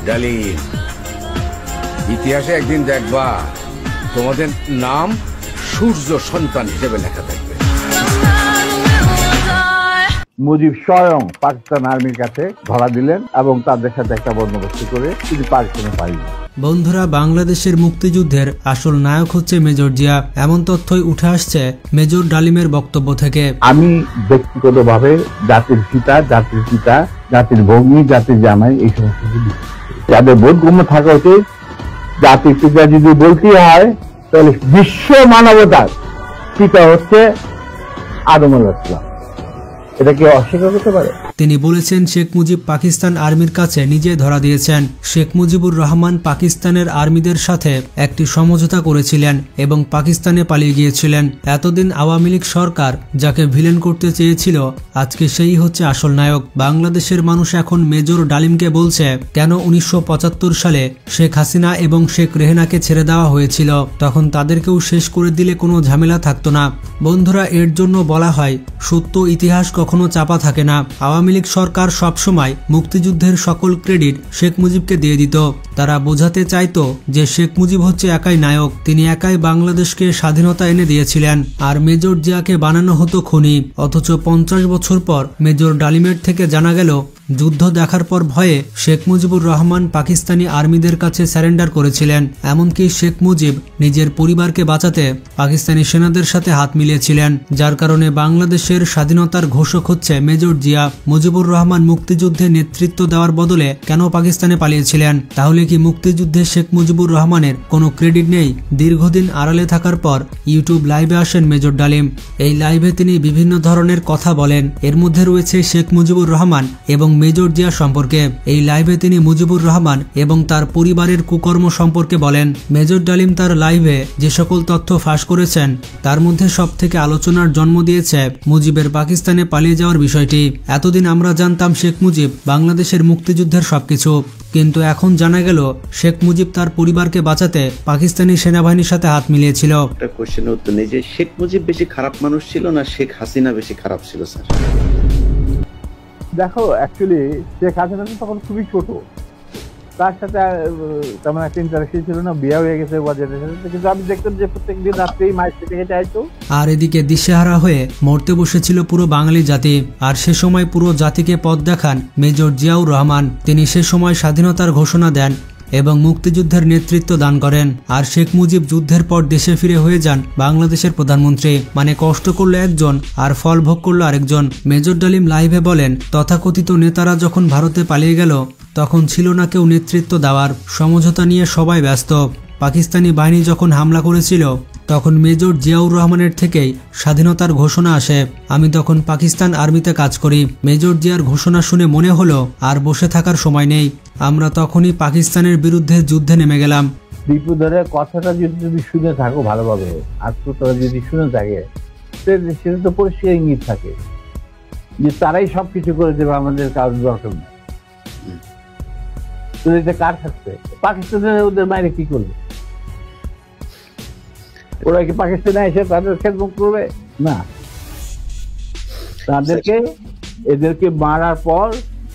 ডালিম, ইতিহাসে একদিন দেখবা তোমাদের নাম সূর্য সন্তান হিসেবে লেখা থাকবে। মুজিব স্বয়ং পাকিস্তান আর্মির কাছে ধরা দিলেন এবং তাদের সাথে একটা বন্দোবস্ত করে তিনি পাকিস্তানে পাইলেন। বন্ধুরা, বাংলাদেশের মুক্তিযুদ্ধের আসল নায়ক হচ্ছে মেজর জিয়া, এমন তথ্যই উঠে আসছে মেজর ডালিমের বক্তব্য থেকে। আমি ব্যক্তিগতভাবে জাতির পিতা, জাতির পিতা, জাতির ভগ্নী, জাতির জামাই, এই সমস্ত কিছু যাদের বোধগম্য থাকা উচিত। জাতির পিতা যদি বলতে হয় তাহলে বিশ্ব মানবতার পিতা হচ্ছে আদম আলাইহিস সালাম। এটা কি অস্বীকার করতে পারে? তিনি বলেছেন শেখ মুজিব পাকিস্তান আর্মির কাছে নিজে ধরা দিয়েছেন। শেখ মুজিবুর রহমান পাকিস্তানের আর্মিদের সাথে একটি সমঝোতা করেছিলেন এবং পাকিস্তানে পালিয়ে গিয়েছিলেন। এতদিন আওয়ামী লীগ সরকার যাকে ভিলেন করতে চেয়েছিল, আজকে সেই হচ্ছে আসল নায়ক। বাংলাদেশের মানুষ এখন মেজর ডালিমকে বলছে, কেন 1975 সালে শেখ হাসিনা এবং শেখ রেহানাকে ছেড়ে দেওয়া হয়েছিল, তখন তাদেরকেও শেষ করে দিলে কোনো ঝামেলা থাকতো না। বন্ধুরা, এর জন্য বলা হয় সত্য ইতিহাস কখনো চাপা থাকে না। আওয়ামী লীগ সরকার সবসময় মুক্তিযুদ্ধের সকল ক্রেডিট শেখ মুজিবকে দিয়ে দিত। তারা বোঝাতে চাইতো যে শেখ মুজিব হচ্ছে একাই নায়ক, তিনি একাই বাংলাদেশকে স্বাধীনতা এনে দিয়েছিলেন, আর মেজর জিয়াকে বানানো হতো খুনি। অথচ 50 বছর পর মেজর ডালিমের থেকে জানা গেল যুদ্ধ দেখার পর ভয়ে শেখ মুজিবুর রহমান পাকিস্তানি আর্মিদের কাছে স্যারেন্ডার করেছিলেন। এমনকি শেখ মুজিব নিজের পরিবারকে বাঁচাতে পাকিস্তানি সেনাদের সাথে হাত মিলিয়েছিলেন, যার কারণে বাংলাদেশের স্বাধীনতার ঘোষক হচ্ছে মেজর জিয়া। মুজিবুর রহমান মুক্তিযুদ্ধে নেতৃত্ব দেওয়ার বদলে কেন পাকিস্তানে পালিয়েছিলেন? তাহলে কি মুক্তিযুদ্ধে শেখ মুজিবুর রহমানের কোনো ক্রেডিট নেই? দীর্ঘদিন আড়ালে থাকার পর ইউটিউব লাইভে আসেন মেজর ডালিম। এই লাইভে তিনি বিভিন্ন ধরনের কথা বলেন, এর মধ্যে রয়েছে শেখ মুজিবুর রহমান এবং মেজর জিয়া সম্পর্কে। এই লাইভে তিনি মুজিবুর রহমান এবং তার পরিবারের কুকর্ম সম্পর্কে বলেন। মেজর ডালিম তার লাইভে যে সকল তথ্য ফাঁস করেছেন, তার মধ্যে সব থেকে আলোচনার জন্ম দিয়েছে মুজিবের পাকিস্তানে পালিয়ে যাওয়ার বিষয়টি। এতদিন আমরা জানতাম শেখ মুজিব বাংলাদেশের মুক্তিযুদ্ধের সবকিছু, কিন্তু এখন জানা গেল শেখ মুজিব তার পরিবারকে বাঁচাতে পাকিস্তানি সেনাবাহিনীর সাথে হাত মিলিয়েছিল। একটা কোশ্চেনের উত্তর নেই যে শেখ মুজিব বেশি খারাপ মানুষ ছিল না শেখ হাসিনা বেশি খারাপ ছিল। স্যার দেখো, অ্যাকচুয়ালি শেখ হাসিনা তো তখন খুবই ছোট, তার সাথে তেমন একটা ইন্টারেকশন ছিল না, বিয়ে হয়ে গেছে বাজারের সাথে, কিন্তু আমি দেখতাম যে প্রত্যেকদিন রাত্রেই মায়ের সাথে হেঁটে আইতো। আর এদিকে দিশেহারা হয়ে মরতে বসেছিল পুরো বাঙালি জাতি, আর সে সময় পুরো জাতিকে পথ দেখান মেজর জিয়াউর রহমান। তিনি সে সময় স্বাধীনতার ঘোষণা দেন এবং মুক্তিযুদ্ধের নেতৃত্ব দান করেন। আর শেখ মুজিব যুদ্ধের পর দেশে ফিরে হয়ে যান বাংলাদেশের প্রধানমন্ত্রী। মানে কষ্ট করলো একজন আর ফল ভোগ করলো আরেকজন। মেজর ডালিম লাইভে বলেন, তথাকথিত নেতারা যখন ভারতে পালিয়ে গেল, তখন ছিল না কেউ নেতৃত্ব দেওয়ার, সমঝোতা নিয়ে সবাই ব্যস্ত। পাকিস্তানি বাহিনী যখন হামলা করেছিল, তখন মেজর জিয়াউর রহমানের থেকেই স্বাধীনতার ঘোষণা আসে। আমি তখন পাকিস্তান আর্মিতে কাজ করি। মেজর জিয়ার ঘোষণা শুনে মনে হলো আর বসে থাকার সময় নেই, আমরা তখনই পাকিস্তানের বিরুদ্ধে যুদ্ধে নেমে গেলাম। বিপুলের কথাটা যদি শুনে থাকো ভালোভাবে, আর তোরা যদি শুনে থাকে, সেটা তো পরিষ্কার ইঙ্গিত থাকে যে তারাই সবকিছু করে দেবে, আমাদের কাজ দরকার নেই। কার থাকছে? পাকিস্তানের ওদের বাইরে কি করবে? ওরা কি পাকিস্তানে এসে তাদের খেদমত করবে? না, এদেরকে মারার পর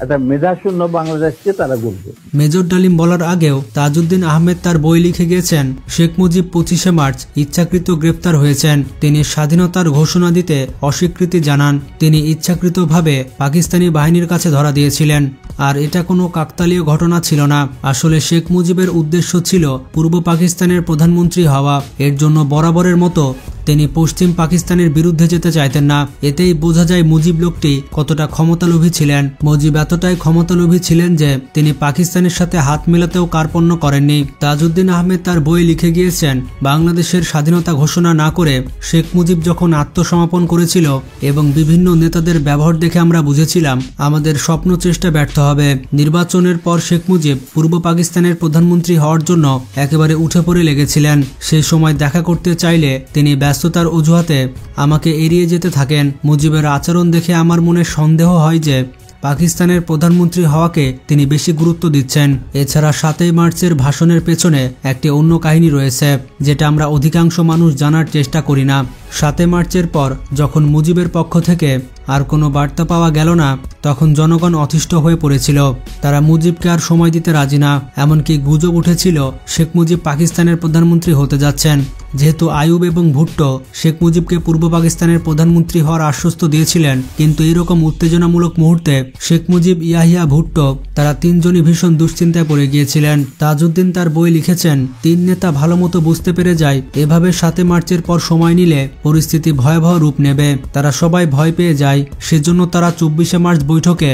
একটা মেধাশূন্য বাংলাদেশকে তারা গড়বে। মেজর ডালিম বলার আগেও তাজউদ্দিন আহমেদ তার বই লিখে গিয়েছেন, শেখ মুজিব 25শে মার্চ ইচ্ছাকৃত গ্রেপ্তার হয়েছেন। তিনি স্বাধীনতার ঘোষণা দিতে অস্বীকৃতি জানান। তিনি ইচ্ছাকৃতভাবে পাকিস্তানি বাহিনীর কাছে ধরা দিয়েছিলেন। আর এটা কোনো কাকতালীয় ঘটনা ছিল না। আসলে শেখ মুজিবের উদ্দেশ্য ছিল পূর্ব পাকিস্তানের প্রধানমন্ত্রী হওয়া। এর জন্য বরাবরের মতো তিনি পশ্চিম পাকিস্তানের বিরুদ্ধে যেতে চাইতেন না। এতেই বোঝা যায় মুজিব লোকটি কতটা ক্ষমতালোভী ছিলেন। মুজিব এতটাই ক্ষমতালোভী ছিলেন যে তিনি পাকিস্তানের সাথে হাত মেলাতেও কার্পণ্য করেননি। তাজউদ্দিন আহমেদ তার বই লিখে গিয়েছেন, বাংলাদেশের স্বাধীনতা ঘোষণা না করে শেখ মুজিব যখন আত্মসমর্পণ করেছিল এবং বিভিন্ন নেতাদের ব্যবহার দেখে আমরা বুঝেছিলাম আমাদের স্বপ্ন চেষ্টা ব্যর্থ হবে। নির্বাচনের পর শেখ মুজিব পূর্ব পাকিস্তানের প্রধানমন্ত্রী হওয়ার জন্য একেবারে উঠে পড়ে লেগেছিলেন। সেই সময় দেখা করতে চাইলে তিনি ব্যস্ততার অজুহাতে আমাকে এড়িয়ে যেতে থাকেন। মুজিবের আচরণ দেখে আমার মনে সন্দেহ হয় যে পাকিস্তানের প্রধানমন্ত্রী হওয়াকে তিনি বেশি গুরুত্ব দিচ্ছেন। এছাড়া 7ই মার্চের ভাষণের পেছনে একটি অন্য কাহিনী রয়েছে, যেটা আমরা অধিকাংশ মানুষ জানার চেষ্টা করি না। 7 মার্চের পর যখন মুজিবের পক্ষ থেকে আর কোনো বার্তা পাওয়া গেল না, তখন জনগণ অতিষ্ঠ হয়ে পড়েছিল। তারা মুজিবকে আর সময় দিতে রাজি না। এমনকি গুজব উঠেছিল শেখ মুজিব পাকিস্তানের প্রধানমন্ত্রী হতে যাচ্ছেন। যেহেতু আইয়ুব এবং ভুট্টো শেখ মুজিবকে পূর্ব পাকিস্তানের প্রধানমন্ত্রী হওয়ার আশ্বস্ত দিয়েছিলেন, কিন্তু এরকম উত্তেজনামূলক মুহূর্তে শেখ মুজিব, ইয়াহিয়া, ভুট্টো তারা তিনজনই ভীষণ দুশ্চিন্তায় পড়ে গিয়েছিলেন। তাজউদ্দিন তার বই লিখেছেন, তিন নেতা ভালো মতো বুঝতে পেরে যায় এভাবে 7 মার্চের পর সময় নিলে পরিস্থিতি ভয়াবহ রূপ নেবে। তারা সবাই ভয় পেয়ে যায়। সেজন্য তারা 24শে মার্চ বৈঠকে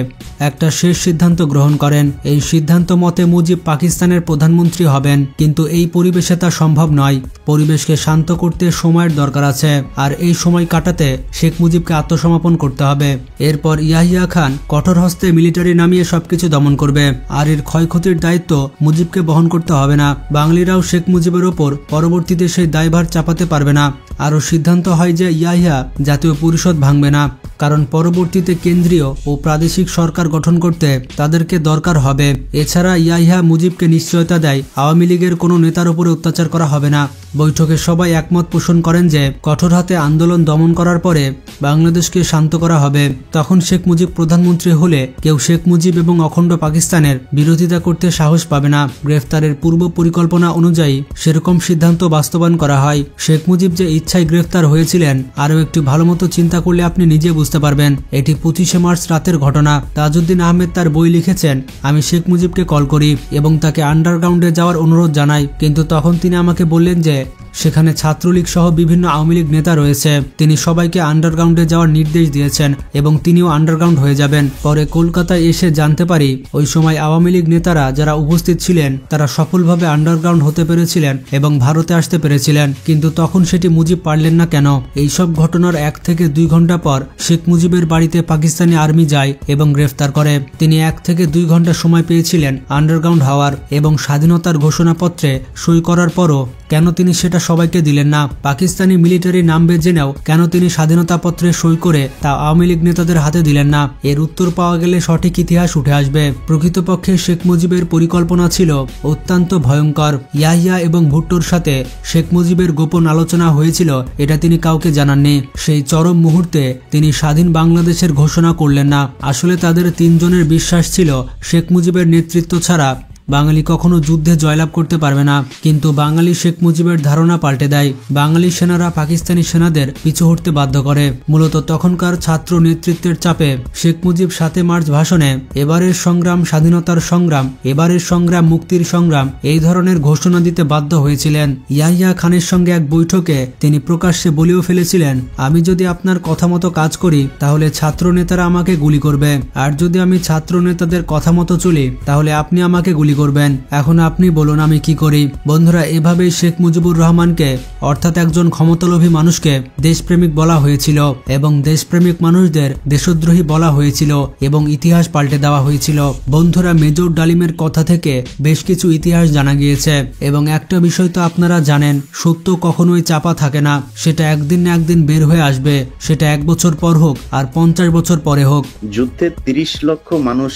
একটা শেষ সিদ্ধান্ত গ্রহণ করেন। এই সিদ্ধান্ত মতে মুজিব পাকিস্তানের প্রধানমন্ত্রী হবেন, কিন্তু এই পরিবেশে তা সম্ভব নয়। পরিবেশকে শান্ত করতে সময়ের দরকার আছে, আর এই সময় কাটাতে শেখ মুজিবকে আত্মসমর্পণ করতে হবে। এরপর ইয়াহিয়া খান কঠোর হস্তে মিলিটারি নামিয়ে সবকিছু দমন করবে, আর এর ক্ষয়ক্ষতির দায়িত্ব মুজিবকে বহন করতে হবে না। বাঙালিরাও শেখ মুজিবের ওপর পরবর্তীতে সেই দায়ভার চাপাতে পারবে না। আরও সিদ্ধান্ত হয় যে ইয়াহিয়া জাতীয় পরিষদ ভাঙবে না, কারণ পরবর্তীতে কেন্দ্রীয় ও প্রাদেশিক সরকার গঠন করতে তাদেরকে দরকার হবে। এছাড়া ইয়াহিয়া মুজিবকে নিশ্চয়তা দেয় আওয়ামী লীগের কোনো নেতার উপরে অত্যাচার করা হবে না। বৈঠকে সবাই একমত পোষণ করেন যে কঠোর হাতে আন্দোলন দমন করার পরে বাংলাদেশকে শান্ত করা হবে। তখন শেখ মুজিব প্রধানমন্ত্রী হলে কেউ শেখ মুজিব এবং অখণ্ড পাকিস্তানের বিরোধিতা করতে সাহস পাবে না। গ্রেফতারের পূর্ব পরিকল্পনা অনুযায়ী সেরকম সিদ্ধান্ত বাস্তবায়ন করা হয়। শেখ মুজিব যে ইচ্ছায় গ্রেফতার হয়েছিলেন আরও একটু ভালো মতো চিন্তা করলে আপনি নিজে বুঝতে পারবেন। এটি 25শে মার্চ রাতের ঘটনা। তাজউদ্দিন আহমেদ তার বই লিখেছেন, আমি শেখ মুজিবকে কল করি এবং তাকে আন্ডারগ্রাউন্ডে যাওয়ার অনুরোধ জানাই, কিন্তু তখন তিনি আমাকে বললেন যে সেখানে ছাত্রলীগ সহ বিভিন্ন আওয়ামী লীগ নেতা রয়েছে। তিনি সবাইকে আন্ডারগ্রাউন্ডে যাওয়ার নির্দেশ দিয়েছেন এবং তিনিও আন্ডারগ্রাউন্ড হয়ে যাবেন। পরে কলকাতায় এসে জানতে পারি ওই সময় আওয়ামী লীগ নেতারা যারা উপস্থিত ছিলেন তারা সফলভাবে আন্ডারগ্রাউন্ড হতে পেরেছিলেন এবং ভারতে আসতে পেরেছিলেন, কিন্তু তখন সেটি মুজিব পারলেন না কেন? এইসব ঘটনার 1 থেকে 2 ঘন্টা পর শেখ মুজিবের বাড়িতে পাকিস্তানি আর্মি যায় এবং গ্রেফতার করে। তিনি 1 থেকে 2 ঘন্টা সময় পেয়েছিলেন আন্ডারগ্রাউন্ড হওয়ার এবং স্বাধীনতার ঘোষণাপত্রে সই করার পরও কেন তিনি সেটা সবাইকে দিলেন না? পাকিস্তানি মিলিটারি নামবে জেনেও কেন তিনি স্বাধীনতা পত্রে সই করে তা আওয়ামী লীগ নেতাদের হাতে দিলেন না? এর উত্তর পাওয়া গেলে সঠিক ইতিহাস উঠে আসবে। প্রকৃতপক্ষে শেখ মুজিবের পরিকল্পনা ছিল অত্যন্ত ভয়ঙ্কর। ইয়াহিয়া এবং ভুট্টোর সাথে শেখ মুজিবের গোপন আলোচনা হয়েছিল, এটা তিনি কাউকে জানাননি। সেই চরম মুহূর্তে তিনি স্বাধীন বাংলাদেশের ঘোষণা করলেন না। আসলে তাদের 3 জনের বিশ্বাস ছিল শেখ মুজিবের নেতৃত্ব ছাড়া বাঙালি কখনো যুদ্ধে জয়লাভ করতে পারবে না, কিন্তু বাঙালি শেখ মুজিবের ধারণা পাল্টে দেয়। বাঙালি সেনারা পাকিস্তানি সেনাদের পিছু হটতে বাধ্য করে। মূলত তখনকার ছাত্র নেতৃত্বের চাপে শেখ মুজিব 7 মার্চ ভাষণে এবারের সংগ্রাম স্বাধীনতার সংগ্রাম, এবারের সংগ্রাম মুক্তির সংগ্রাম এই ধরনের ঘোষণা দিতে বাধ্য হয়েছিলেন। ইয়াহিয়া খানের সঙ্গে এক বৈঠকে তিনি প্রকাশ্যে বলেও ফেলেছিলেন, আমি যদি আপনার কথা মতো কাজ করি তাহলে ছাত্র নেতারা আমাকে গুলি করবে, আর যদি আমি ছাত্র নেতাদের কথা মতো চলি তাহলে আপনি আমাকে গুলি করবেন। এখন আপনি বলুন আমি কি করি? বন্ধুরা, এভাবেই শেখ মুজিবুর রহমানকে অর্থাৎ একজন ক্ষমতালোভী মানুষকে দেশপ্রেমিক বলা হয়েছিল এবং দেশপ্রেমিক মানুষদের দেশদ্রোহী বলা হয়েছিল এবং ইতিহাস পাল্টে দেওয়া হয়েছিল। বন্ধুরা, মেজর ডালিমের কথা থেকে বেশ কিছু ইতিহাস জানা গিয়েছে এবং একটা বিষয় তো আপনারা জানেন, সত্য কখনোই চাপা থাকে না। সেটা একদিন না একদিন বের হয়ে আসবে, সেটা 1 বছর পর হোক আর 50 বছর পরে হোক। যুদ্ধে 30 লক্ষ মানুষ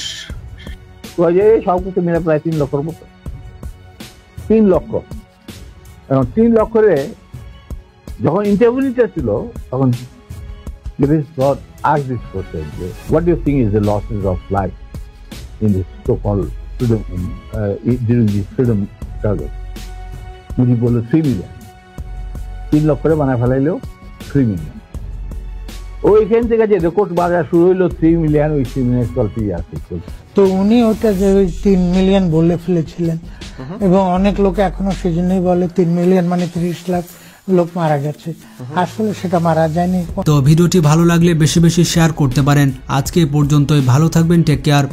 সবকিছু মিলে প্রায় 3 লক্ষর মতো। 3 লক্ষ। এখন 3 লক্ষরে যখন ইন্টারভিউ ছিল তখন what do you think is the losses of life in this so-called freedom during the freedom struggle? Mujib বলল 3 মিলিয়ন। 3 লক্ষরে বানায় ফেলাইলেও 3 মিলিয়ন। ওইখান থেকে যে রেকর্ড বাজার শুরু হইলো 3 মিলিয়ন, ওই 3 মিলিয়ন চলতে আছে। তো উনি ওটা যে 3 মিলিয়ন বলে ফেলেছিলেন এবং অনেক লোক এখনো সেজন্যই বলে 3 মিলিয়ন মানে 30 লাখ লোক মারা গেছে। আসলে সেটা মারা যায়নি। তো ভিডিওটি ভালো লাগলে বেশি বেশি শেয়ার করতে পারেন। আজকে পর্যন্তই, ভালো থাকবেন, টেক কেয়ার।